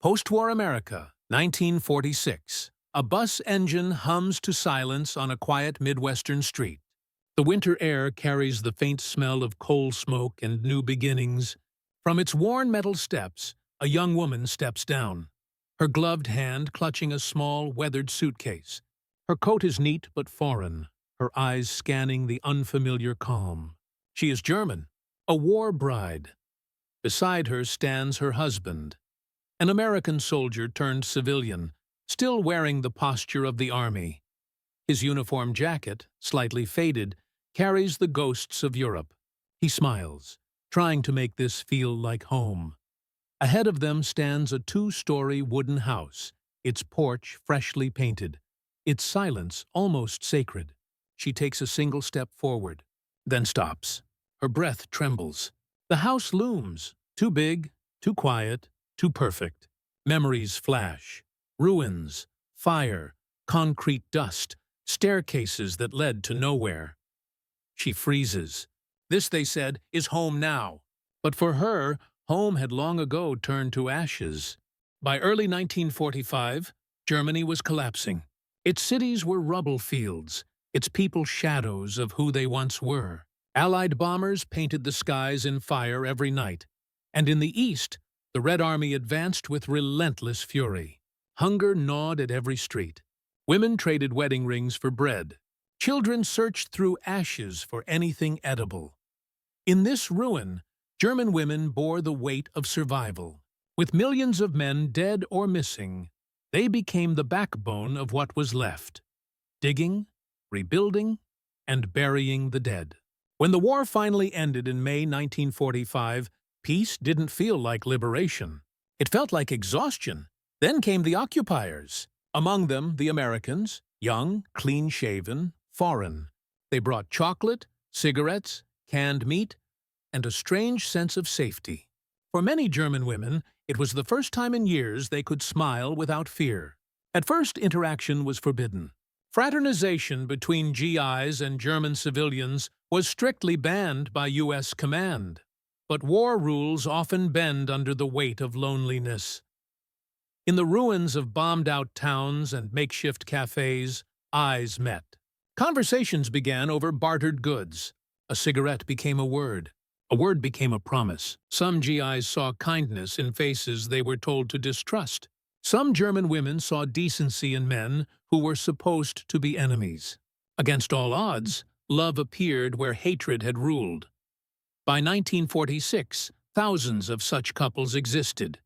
Postwar America, 1946. A bus engine hums to silence on a quiet Midwestern street. The winter air carries the faint smell of coal smoke and new beginnings. From its worn metal steps, a young woman steps down, her gloved hand clutching a small, weathered suitcase. Her coat is neat but foreign, her eyes scanning the unfamiliar calm. She is German, a war bride. Beside her stands her husband, an American soldier turned civilian, still wearing the posture of the army. His uniform jacket, slightly faded, carries the ghosts of Europe. He smiles, trying to make this feel like home. Ahead of them stands a two-story wooden house, its porch freshly painted, its silence almost sacred. She takes a single step forward, then stops. Her breath trembles. The house looms, too big, too quiet, too perfect. Memories flash. Ruins, fire, concrete dust, staircases that led to nowhere. She freezes. This, they said, is home now. But for her, home had long ago turned to ashes. By early 1945, Germany was collapsing. Its cities were rubble fields, its people shadows of who they once were. Allied bombers painted the skies in fire every night. And in the east, the Red Army advanced with relentless fury. Hunger gnawed at every street. Women traded wedding rings for bread. Children searched through ashes for anything edible. In this ruin, German women bore the weight of survival. With millions of men dead or missing, they became the backbone of what was left, digging, rebuilding, and burying the dead. When the war finally ended in May 1945, peace didn't feel like liberation. It felt like exhaustion. Then came the occupiers. Among them, the Americans, young, clean-shaven, foreign. They brought chocolate, cigarettes, canned meat, and a strange sense of safety. For many German women, it was the first time in years they could smile without fear. At first, interaction was forbidden. Fraternization between GIs and German civilians was strictly banned by U.S. command. But war rules often bend under the weight of loneliness. In the ruins of bombed-out towns and makeshift cafes, eyes met. Conversations began over bartered goods. A cigarette became a word became a promise. Some GIs saw kindness in faces they were told to distrust. Some German women saw decency in men who were supposed to be enemies. Against all odds, love appeared where hatred had ruled. By 1946, thousands of such couples existed.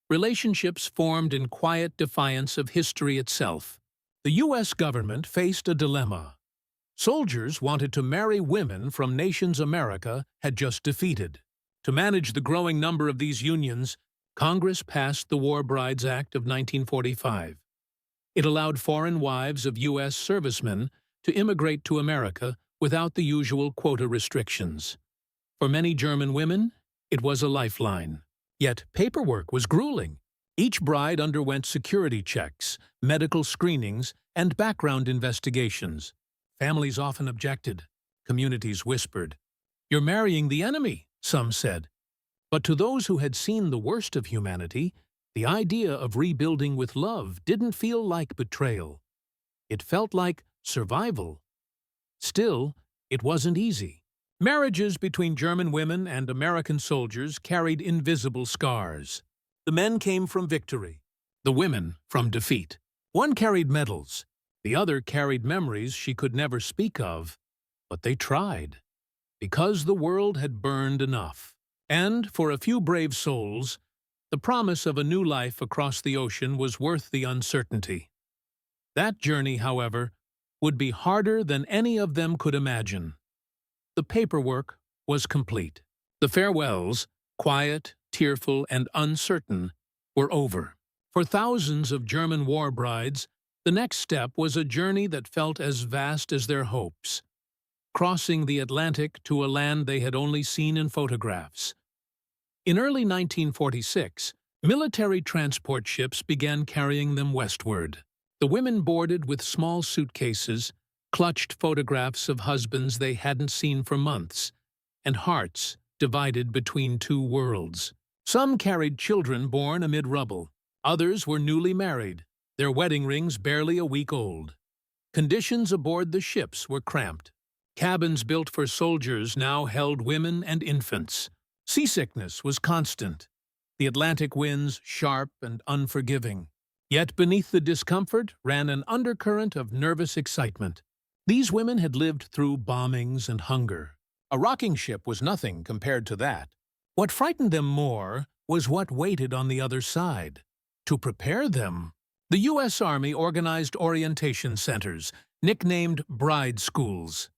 Relationships formed in quiet defiance of history itself. The U.S. government faced a dilemma. Soldiers wanted to marry women from nations America had just defeated. To manage the growing number of these unions, Congress passed the War Brides Act of 1945. It allowed foreign wives of U.S. servicemen to immigrate to America without the usual quota restrictions. For many German women, it was a lifeline. Yet paperwork was grueling. Each bride underwent security checks, medical screenings, and background investigations. Families often objected. Communities whispered, "You're marrying the enemy," some said. But to those who had seen the worst of humanity, the idea of rebuilding with love didn't feel like betrayal. It felt like survival. Still, it wasn't easy. Marriages between German women and American soldiers carried invisible scars. The men came from victory, the women from defeat. One carried medals, the other carried memories she could never speak of, but they tried, because the world had burned enough. And, for a few brave souls, the promise of a new life across the ocean was worth the uncertainty. That journey, however, would be harder than any of them could imagine. The paperwork was complete. The farewells, quiet, tearful, and uncertain, were over. For thousands of German war brides, the next step was a journey that felt as vast as their hopes, crossing the Atlantic to a land they had only seen in photographs. In early 1946, military transport ships began carrying them westward. The women boarded with small suitcases, clutched photographs of husbands they hadn't seen for months, and hearts divided between two worlds. Some carried children born amid rubble. Others were newly married, their wedding rings barely a week old. Conditions aboard the ships were cramped. Cabins built for soldiers now held women and infants. Seasickness was constant, the Atlantic winds sharp and unforgiving. Yet beneath the discomfort ran an undercurrent of nervous excitement. These women had lived through bombings and hunger. A rocking ship was nothing compared to that. What frightened them more was what waited on the other side. To prepare them, the U.S. Army organized orientation centers, nicknamed bride schools.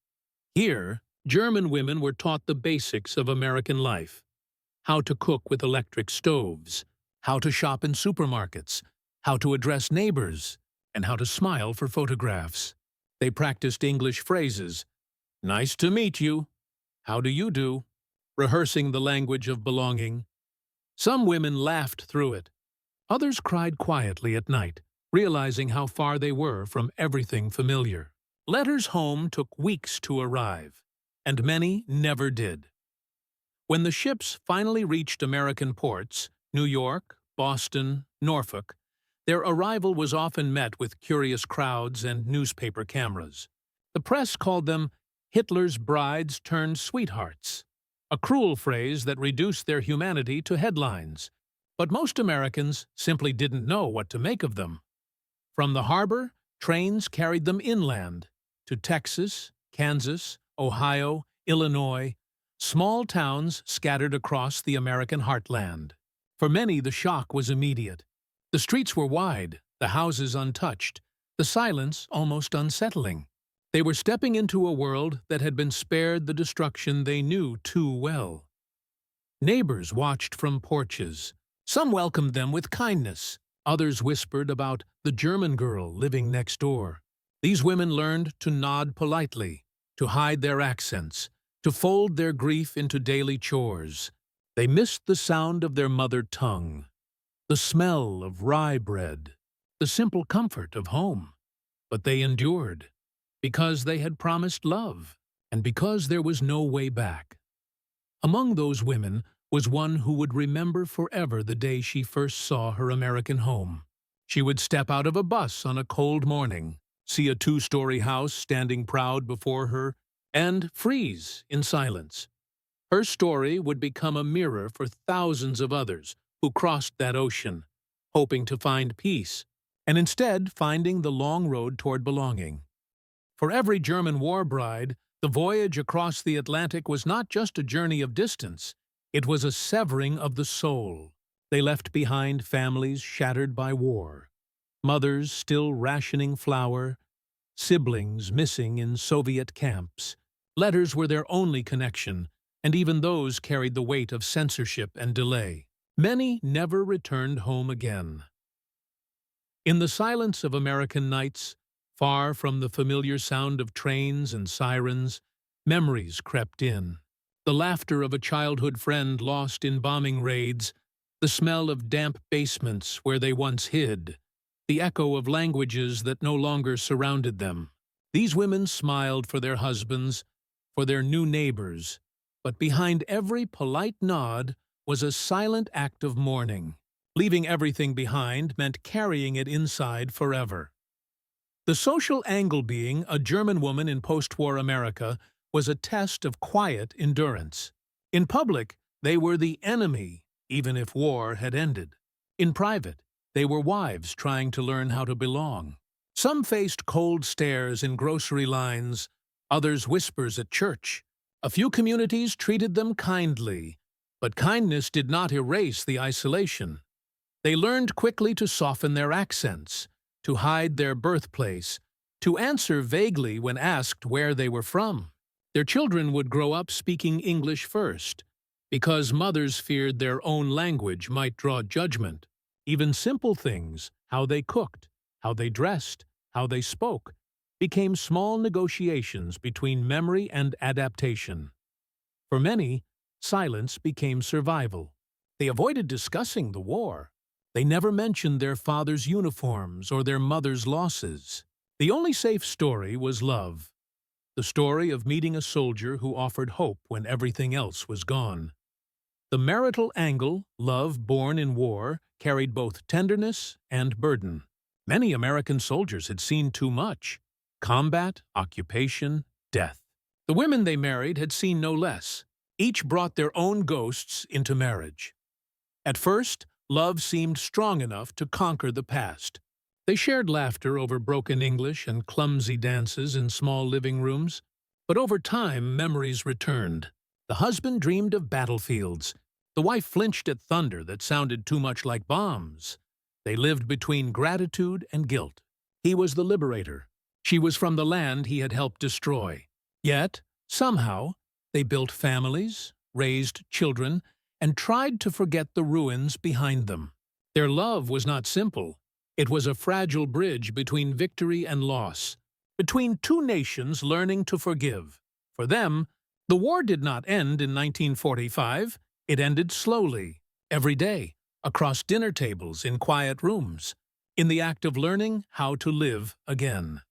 Here, German women were taught the basics of American life: how to cook with electric stoves, how to shop in supermarkets, how to address neighbors, and how to smile for photographs. They practiced English phrases: "Nice to meet you," "How do you do?" rehearsing the language of belonging. Some women laughed through it. Others cried quietly at night, realizing how far they were from everything familiar. Letters home took weeks to arrive, and many never did. When the ships finally reached American ports, New York, Boston, Norfolk, their arrival was often met with curious crowds and newspaper cameras. The press called them Hitler's brides turned sweethearts, a cruel phrase that reduced their humanity to headlines. But most Americans simply didn't know what to make of them. From the harbor, trains carried them inland to Texas, Kansas, Ohio, Illinois, small towns scattered across the American heartland. For many, the shock was immediate. The streets were wide, the houses untouched, the silence almost unsettling. They were stepping into a world that had been spared the destruction they knew too well. Neighbors watched from porches. Some welcomed them with kindness. Others whispered about the German girl living next door. These women learned to nod politely, to hide their accents, to fold their grief into daily chores. They missed the sound of their mother tongue, the smell of rye bread, the simple comfort of home. But they endured, because they had promised love, and because there was no way back. Among those women was one who would remember forever the day she first saw her American home. She would step out of a bus on a cold morning, see a two-story house standing proud before her, and freeze in silence. Her story would become a mirror for thousands of others who crossed that ocean, hoping to find peace, and instead finding the long road toward belonging. For every German war bride, the voyage across the Atlantic was not just a journey of distance, it was a severing of the soul. They left behind families shattered by war, mothers still rationing flour, siblings missing in Soviet camps. Letters were their only connection, and even those carried the weight of censorship and delay. Many never returned home again. In the silence of American nights, far from the familiar sound of trains and sirens, memories crept in. The laughter of a childhood friend lost in bombing raids, the smell of damp basements where they once hid, the echo of languages that no longer surrounded them. These women smiled for their husbands, for their new neighbors, but behind every polite nod was a silent act of mourning. Leaving everything behind meant carrying it inside forever. The social angle being a German woman in post-war America was a test of quiet endurance. In public, they were the enemy, even if war had ended. In private, they were wives trying to learn how to belong. Some faced cold stares in grocery lines, others whispers at church. A few communities treated them kindly, but kindness did not erase the isolation. They learned quickly to soften their accents, to hide their birthplace, to answer vaguely when asked where they were from. Their children would grow up speaking English first, because mothers feared their own language might draw judgment. Even simple things, how they cooked, how they dressed, how they spoke, became small negotiations between memory and adaptation. For many, silence became survival. They avoided discussing the war. They never mentioned their father's uniforms or their mother's losses. The only safe story was love. The story of meeting a soldier who offered hope when everything else was gone. The marital angle, love born in war, carried both tenderness and burden. Many American soldiers had seen too much: combat, occupation, death. The women they married had seen no less. Each brought their own ghosts into marriage. At first, love seemed strong enough to conquer the past. They shared laughter over broken English and clumsy dances in small living rooms. But over time, memories returned. The husband dreamed of battlefields. The wife flinched at thunder that sounded too much like bombs. They lived between gratitude and guilt. He was the liberator. She was from the land he had helped destroy. Yet, somehow, they built families, raised children, and tried to forget the ruins behind them. Their love was not simple. It was a fragile bridge between victory and loss, between two nations learning to forgive. For them, the war did not end in 1945. It ended slowly, every day, across dinner tables in quiet rooms, in the act of learning how to live again.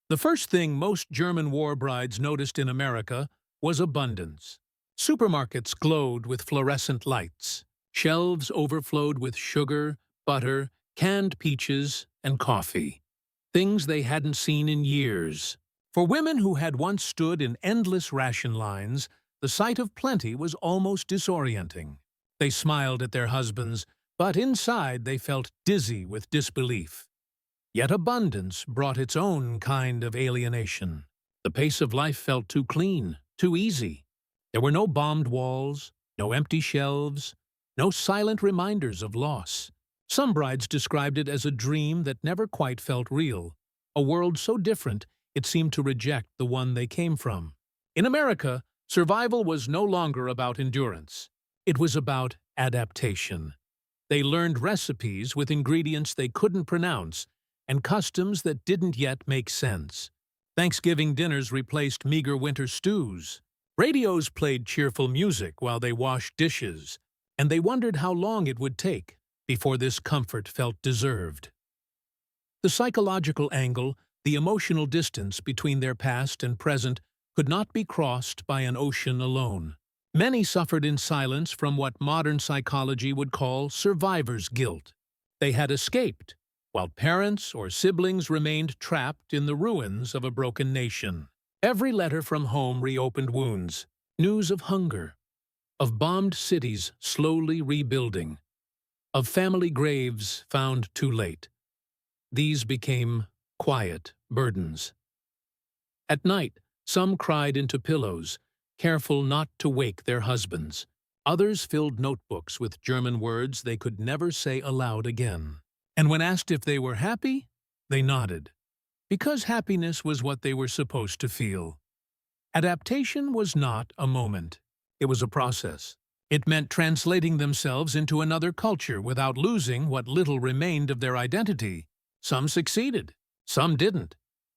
The first thing most German war brides noticed in America was abundance. Supermarkets glowed with fluorescent lights. Shelves overflowed with sugar, butter, canned peaches, and coffee. Things they hadn't seen in years. For women who had once stood in endless ration lines, the sight of plenty was almost disorienting. They smiled at their husbands, but inside they felt dizzy with disbelief. Yet abundance brought its own kind of alienation. The pace of life felt too clean, too easy. There were no bombed walls, no empty shelves, no silent reminders of loss. Some brides described it as a dream that never quite felt real, a world so different it seemed to reject the one they came from. In America, survival was no longer about endurance. It was about adaptation. They learned recipes with ingredients they couldn't pronounce and customs that didn't yet make sense. Thanksgiving dinners replaced meager winter stews. Radios played cheerful music while they washed dishes, and they wondered how long it would take before this comfort felt deserved. The psychological angle, the emotional distance between their past and present, could not be crossed by an ocean alone. Many suffered in silence from what modern psychology would call survivor's guilt. They had escaped, while parents or siblings remained trapped in the ruins of a broken nation. Every letter from home reopened wounds, news of hunger, of bombed cities slowly rebuilding, of family graves found too late. These became quiet burdens. At night, some cried into pillows, careful not to wake their husbands. Others filled notebooks with German words they could never say aloud again. And when asked if they were happy, they nodded, because happiness was what they were supposed to feel. Adaptation was not a moment. It was a process. It meant translating themselves into another culture without losing what little remained of their identity. Some succeeded, some didn't,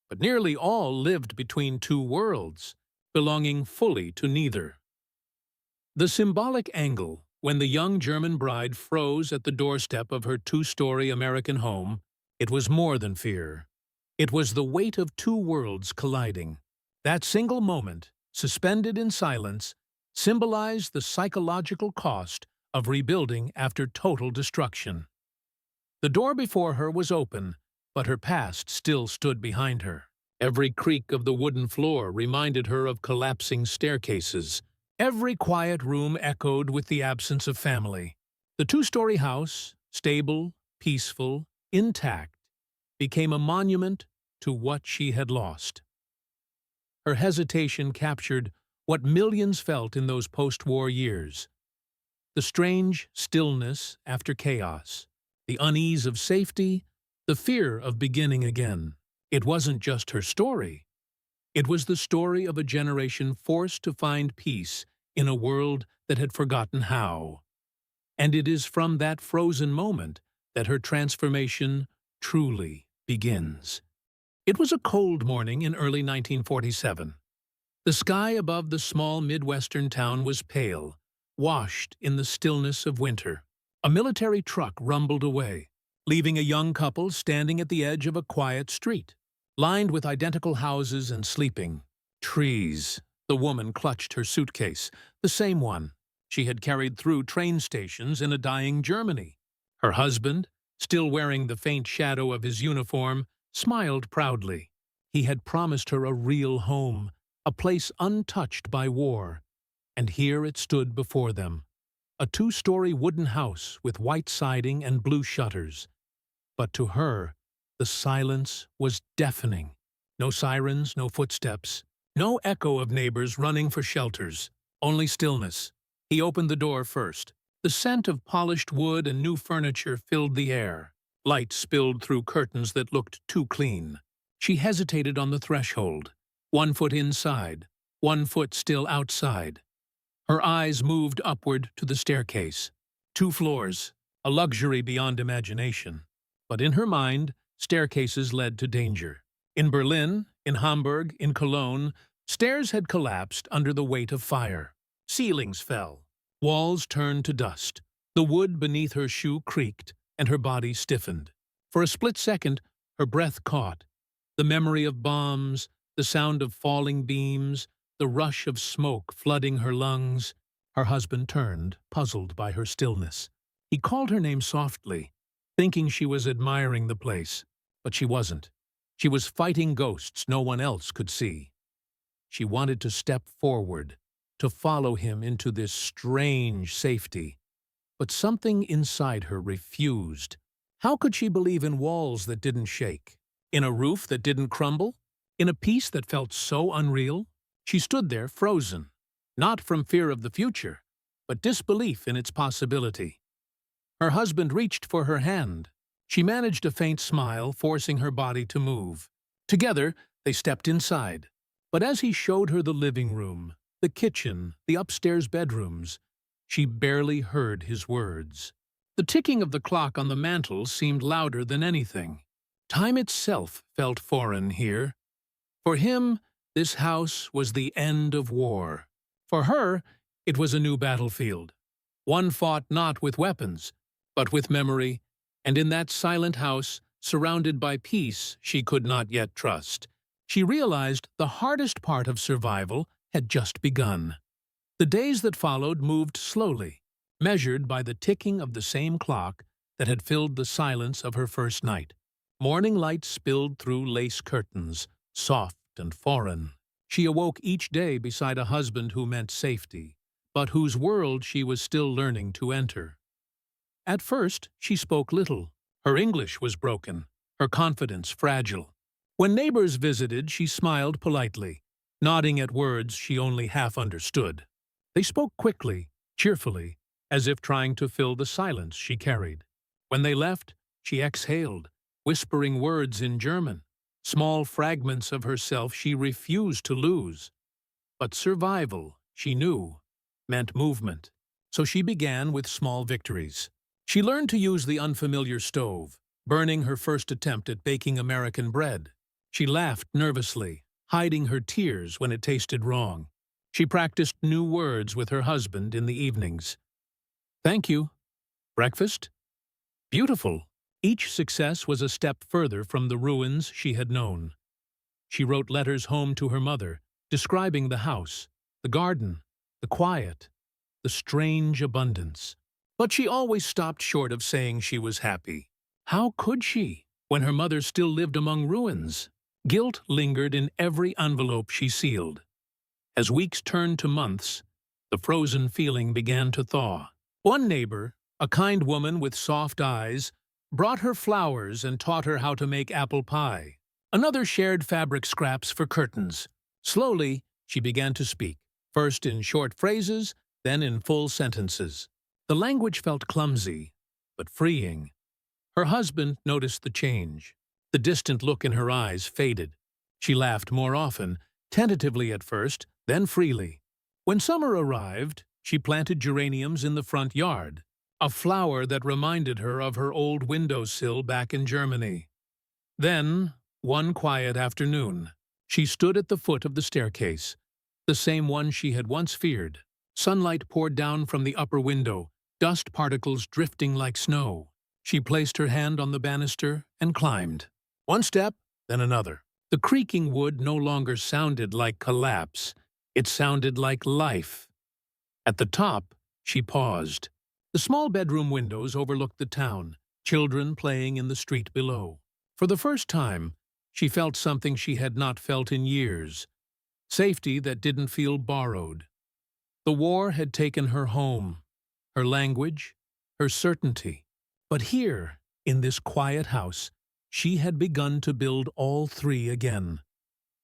but nearly all lived between two worlds, belonging fully to neither. The symbolic angle, when the young German bride froze at the doorstep of her two-story American home, it was more than fear. It was the weight of two worlds colliding. That single moment, suspended in silence, symbolized the psychological cost of rebuilding after total destruction. The door before her was open, but her past still stood behind her. Every creak of the wooden floor reminded her of collapsing staircases. Every quiet room echoed with the absence of family. The two-story house, stable, peaceful, intact, became a monument to what she had lost. Her hesitation captured what millions felt in those post-war years. The strange stillness after chaos, the unease of safety, the fear of beginning again. It wasn't just her story. It was the story of a generation forced to find peace in a world that had forgotten how. And it is from that frozen moment that her transformation truly begins. It was a cold morning in early 1947. The sky above the small Midwestern town was pale, washed in the stillness of winter. A military truck rumbled away, leaving a young couple standing at the edge of a quiet street, lined with identical houses and sleeping trees. The woman clutched her suitcase, the same one, she had carried through train stations in a dying Germany. Her husband, still wearing the faint shadow of his uniform, smiled proudly. He had promised her a real home, a place untouched by war. And here it stood before them, a two-story wooden house with white siding and blue shutters. But to her, the silence was deafening. No sirens, no footsteps, no echo of neighbors running for shelters, only stillness. He opened the door first. The scent of polished wood and new furniture filled the air. Light spilled through curtains that looked too clean. She hesitated on the threshold, 1 foot inside, 1 foot still outside. Her eyes moved upward to the staircase. 2 floors, a luxury beyond imagination. But in her mind, staircases led to danger. In Berlin, in Hamburg, in Cologne, stairs had collapsed under the weight of fire. Ceilings fell. Walls turned to dust. The wood beneath her shoe creaked, and her body stiffened. For a split second, her breath caught. The memory of bombs, the sound of falling beams, the rush of smoke flooding her lungs. Her husband turned, puzzled by her stillness. He called her name softly, thinking she was admiring the place. But she wasn't. She was fighting ghosts no one else could see. She wanted to step forward, to follow him into this strange safety. But something inside her refused. How could she believe in walls that didn't shake? In a roof that didn't crumble? In a peace that felt so unreal? She stood there frozen, not from fear of the future, but disbelief in its possibility. Her husband reached for her hand. She managed a faint smile, forcing her body to move. Together, they stepped inside. But as he showed her the living room, the kitchen, the upstairs bedrooms, she barely heard his words. The ticking of the clock on the mantel seemed louder than anything. Time itself felt foreign here. For him, this house was the end of war. For her, it was a new battlefield. One fought not with weapons, but with memory, and in that silent house, surrounded by peace she could not yet trust, she realized the hardest part of survival had just begun. The days that followed moved slowly, measured by the ticking of the same clock that had filled the silence of her first night. Morning light spilled through lace curtains, soft and foreign. She awoke each day beside a husband who meant safety, but whose world she was still learning to enter. At first, she spoke little. Her English was broken, her confidence fragile. When neighbors visited, she smiled politely, nodding at words she only half understood. They spoke quickly, cheerfully, as if trying to fill the silence she carried. When they left, she exhaled, whispering words in German, small fragments of herself she refused to lose. But survival, she knew, meant movement. So she began with small victories. She learned to use the unfamiliar stove, burning her first attempt at baking American bread. She laughed nervously, hiding her tears when it tasted wrong. She practiced new words with her husband in the evenings. Thank you. Breakfast? Beautiful. Each success was a step further from the ruins she had known. She wrote letters home to her mother, describing the house, the garden, the quiet, the strange abundance. But she always stopped short of saying she was happy. How could she, when her mother still lived among ruins? Guilt lingered in every envelope she sealed. As weeks turned to months, the frozen feeling began to thaw. One neighbor, a kind woman with soft eyes, brought her flowers and taught her how to make apple pie. Another shared fabric scraps for curtains. Slowly, she began to speak, first in short phrases, then in full sentences. The language felt clumsy, but freeing. Her husband noticed the change. The distant look in her eyes faded. She laughed more often, tentatively at first, then freely. When summer arrived, she planted geraniums in the front yard, a flower that reminded her of her old windowsill back in Germany. Then, one quiet afternoon, she stood at the foot of the staircase, the same one she had once feared. Sunlight poured down from the upper window, dust particles drifting like snow. She placed her hand on the banister and climbed. One step, then another. The creaking wood no longer sounded like collapse. It sounded like life. At the top, She paused. The small bedroom windows overlooked the town, children playing in the street below. For the first time, she felt something she had not felt in years, safety that didn't feel borrowed. The war had taken her home, her language, her certainty. But here, in this quiet house, she had begun to build all three again.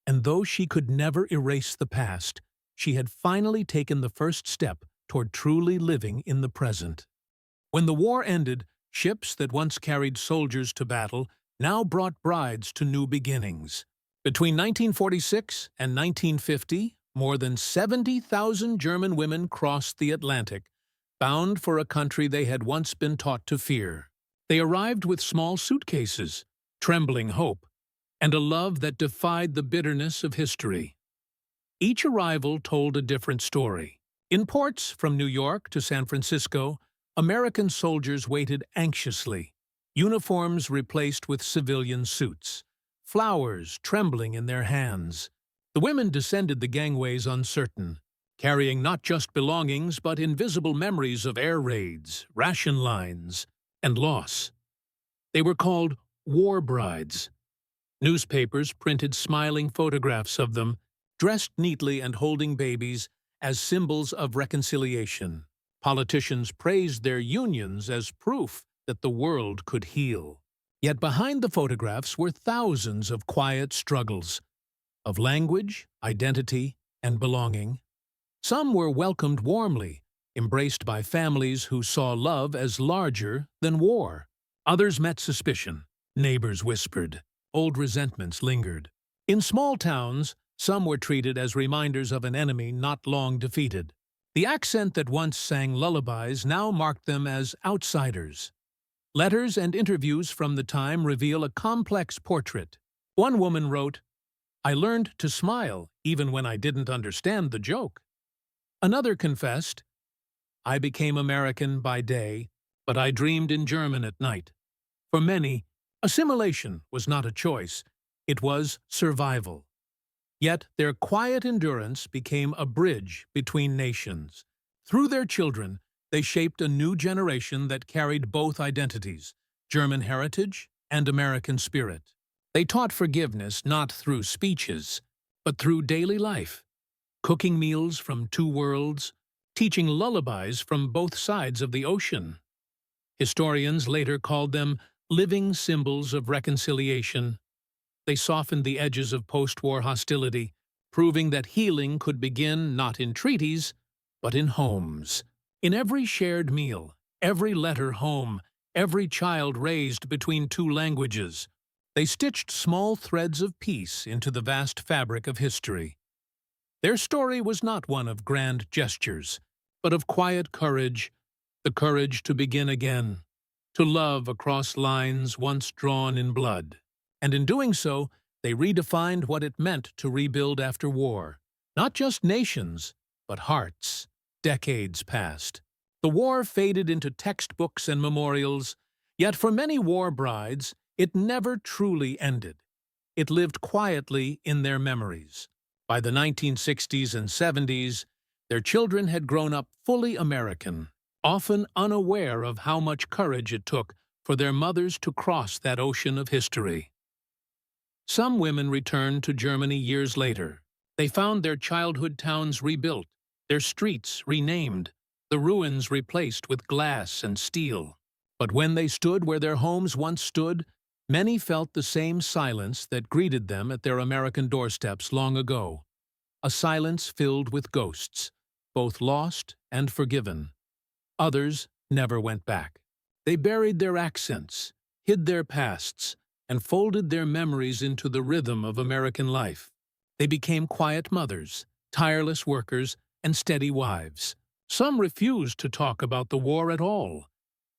And though she could never erase the past, she had finally taken the first step toward truly living in the present. When the war ended, ships that once carried soldiers to battle now brought brides to new beginnings. Between 1946 and 1950, more than 70,000 German women crossed the Atlantic, bound for a country they had once been taught to fear. They arrived with small suitcases, trembling hope, and a love that defied the bitterness of history. Each arrival told a different story. In ports from New York to San Francisco, American soldiers waited anxiously, uniforms replaced with civilian suits, flowers trembling in their hands. The women descended the gangways uncertain, carrying not just belongings but invisible memories of air raids, ration lines, and loss. They were called war brides. Newspapers printed smiling photographs of them, dressed neatly and holding babies, as symbols of reconciliation. Politicians praised their unions as proof that the world could heal. Yet behind the photographs were thousands of quiet struggles, of language, identity, and belonging. Some were welcomed warmly, embraced by families who saw love as larger than war. Others met suspicion. Neighbors whispered. Old resentments lingered. In small towns, some were treated as reminders of an enemy not long defeated. The accent that once sang lullabies now marked them as outsiders. Letters and interviews from the time reveal a complex portrait. One woman wrote, "I learned to smile even when I didn't understand the joke." Another confessed, "I became American by day, but I dreamed in German at night." For many, assimilation was not a choice, it was survival. Yet their quiet endurance became a bridge between nations. Through their children, they shaped a new generation that carried both identities, German heritage and American spirit. They taught forgiveness not through speeches, but through daily life, cooking meals from two worlds, teaching lullabies from both sides of the ocean. Historians later called them living symbols of reconciliation. They softened the edges of post-war hostility, proving that healing could begin not in treaties, but in homes. In every shared meal, every letter home, every child raised between two languages, they stitched small threads of peace into the vast fabric of history. Their story was not one of grand gestures, but of quiet courage, the courage to begin again, to love across lines once drawn in blood. And in doing so, they redefined what it meant to rebuild after war. Not just nations, but hearts. Decades passed. The war faded into textbooks and memorials, yet for many war brides, it never truly ended. It lived quietly in their memories. By the 1960s and 70s, their children had grown up fully American, often unaware of how much courage it took for their mothers to cross that ocean of history. Some women returned to Germany years later. They found their childhood towns rebuilt, their streets renamed, the ruins replaced with glass and steel. But when they stood where their homes once stood, many felt the same silence that greeted them at their American doorsteps long ago. A silence filled with ghosts, both lost and forgiven. Others never went back. They buried their accents, hid their pasts, and folded their memories into the rhythm of American life. They became quiet mothers, tireless workers, and steady wives. Some refused to talk about the war at all,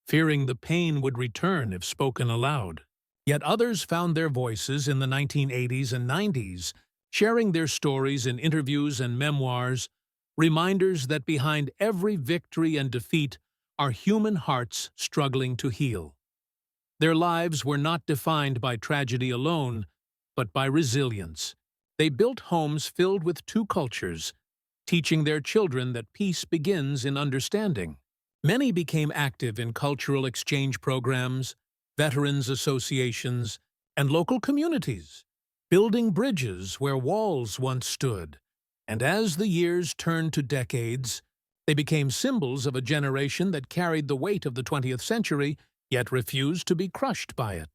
fearing the pain would return if spoken aloud. Yet others found their voices in the 1980s and 90s, sharing their stories in interviews and memoirs, reminders that behind every victory and defeat are human hearts struggling to heal. Their lives were not defined by tragedy alone, but by resilience. They built homes filled with two cultures, teaching their children that peace begins in understanding. Many became active in cultural exchange programs, veterans associations, and local communities, building bridges where walls once stood. And as the years turned to decades, they became symbols of a generation that carried the weight of the 20th century, yet refused to be crushed by it.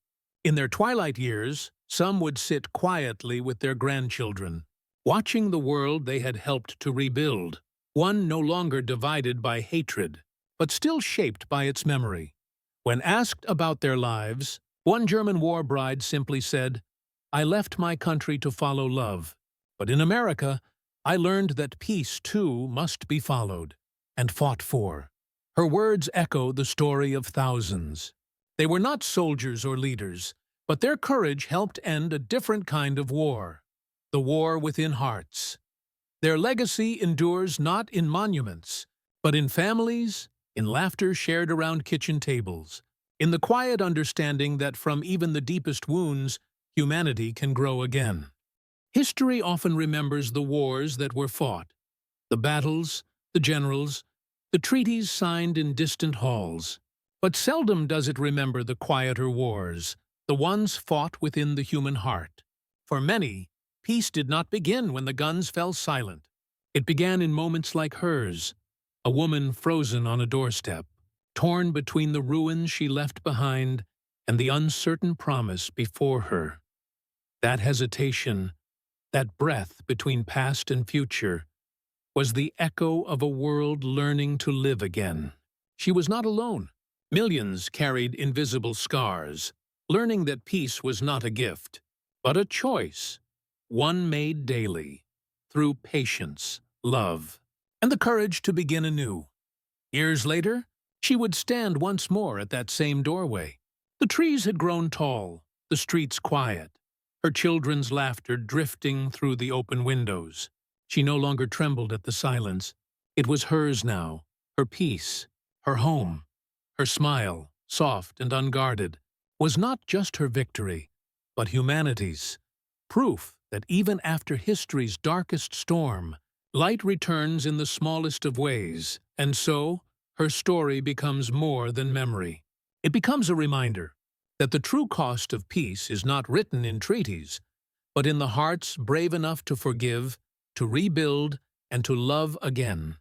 In their twilight years, some would sit quietly with their grandchildren, watching the world they had helped to rebuild, one no longer divided by hatred, but still shaped by its memory. When asked about their lives, one German war bride simply said, "I left my country to follow love, but in America, I learned that peace, too, must be followed and fought for." Her words echo the story of thousands. They were not soldiers or leaders, but their courage helped end a different kind of war, the war within hearts. Their legacy endures not in monuments, but in families, in laughter shared around kitchen tables, in the quiet understanding that from even the deepest wounds, humanity can grow again. History often remembers the wars that were fought, the battles, the generals, the treaties signed in distant halls. But seldom does it remember the quieter wars, the ones fought within the human heart. For many, peace did not begin when the guns fell silent. It began in moments like hers, a woman frozen on a doorstep, torn between the ruins she left behind and the uncertain promise before her. That hesitation, that breath between past and future, was the echo of a world learning to live again. She was not alone. Millions carried invisible scars, learning that peace was not a gift, but a choice, one made daily, through patience, love, and the courage to begin anew. Years later, she would stand once more at that same doorway. The trees had grown tall, the streets quiet, her children's laughter drifting through the open windows. She no longer trembled at the silence. It was hers now, her peace, her home. Her smile, soft and unguarded, was not just her victory, but humanity's, proof that even after history's darkest storm, light returns in the smallest of ways, and so her story becomes more than memory. It becomes a reminder that the true cost of peace is not written in treaties, but in the hearts brave enough to forgive, to rebuild, and to love again.